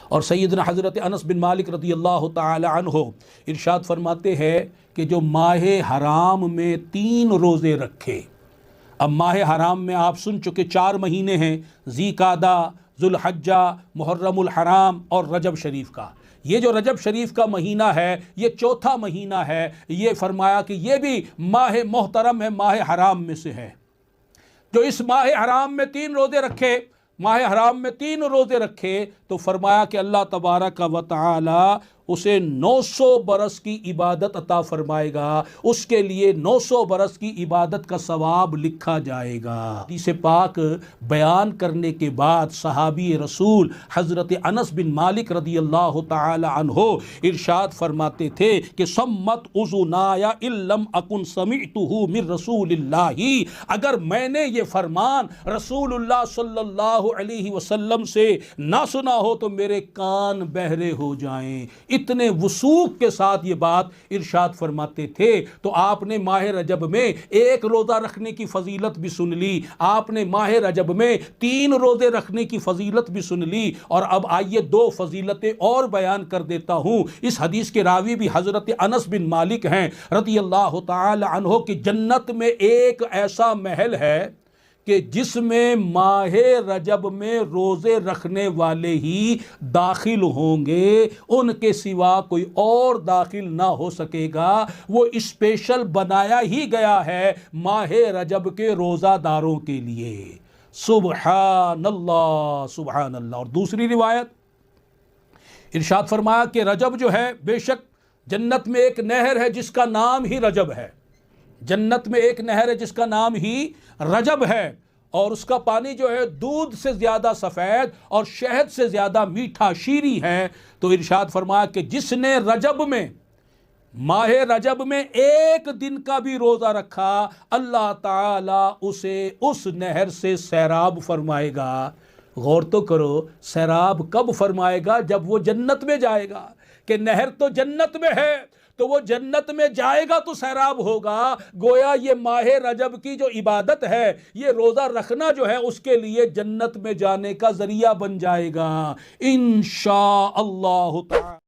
اور سیدنا حضرت انس بن مالک رضی اللہ تعالی عنہ ارشاد فرماتے ہیں کہ جو ماہ حرام میں 3 روزے رکھے. اب ماہ حرام میں آپ سن چکے 4 مہینے ہیں، ذی قعدہ، ذوالحجہ، محرم الحرام اور رجب شریف کا. یہ جو رجب شریف کا مہینہ ہے یہ 4تھا مہینہ ہے. یہ فرمایا کہ یہ بھی ماہ محترم ہے، ماہ حرام میں سے ہے. جو اس ماہ حرام میں 3 روزے رکھے، ماہ حرام میں 3 روزے رکھے، تو فرمایا کہ اللہ تبارک و تعالی اسے 900 برس کی عبادت عطا فرمائے گا، اس کے لیے 900 برس کی عبادت کا ثواب لکھا جائے گا. حدیث پاک بیان کرنے کے بعد صحابی رسول حضرت انس بن مالک رضی اللہ تعالی عنہ ارشاد فرماتے تھے کہ سمت اذنایا ان لم اکن سمعتہ من رسول اللہ، اگر میں نے یہ فرمان رسول اللہ صلی اللہ علیہ وسلم سے نہ سنا ہو تو میرے کان بہرے ہو جائیں. اتنے وثوق کے ساتھ یہ بات ارشاد فرماتے تھے. تو آپ نے ماہ رجب میں 1 روزہ رکھنے کی فضیلت بھی سن لی، آپ نے ماہ رجب میں 3 روزے رکھنے کی فضیلت بھی سن لی. اور اب آئیے 2 فضیلتیں اور بیان کر دیتا ہوں. اس حدیث کے راوی بھی حضرت انس بن مالک ہیں رضی اللہ تعالی عنہ کہ جنت میں ایک ایسا محل ہے کہ جس میں ماہ رجب میں روزے رکھنے والے ہی داخل ہوں گے، ان کے سوا کوئی اور داخل نہ ہو سکے گا. وہ اسپیشل بنایا ہی گیا ہے ماہ رجب کے روزہ داروں کے لیے. سبحان اللہ سبحان اللہ. اور دوسری روایت ارشاد فرمایا کہ رجب جو ہے، بے شک جنت میں ایک نہر ہے جس کا نام ہی رجب ہے. جنت میں ایک نہر ہے جس کا نام ہی رجب ہے، اور اس کا پانی جو ہے دودھ سے زیادہ سفید اور شہد سے زیادہ میٹھا شیریں ہے. تو ارشاد فرمایا کہ جس نے رجب میں، ماہ رجب میں 1 دن کا بھی روزہ رکھا، اللہ تعالیٰ اسے اس نہر سے سیراب فرمائے گا. غور تو کرو، سیراب کب فرمائے گا؟ جب وہ جنت میں جائے گا. کہ نہر تو جنت میں ہے تو وہ جنت میں جائے گا تو سیراب ہوگا. گویا یہ ماہ رجب کی جو عبادت ہے، یہ روزہ رکھنا جو ہے، اس کے لیے جنت میں جانے کا ذریعہ بن جائے گا انشاءاللہ تعالی.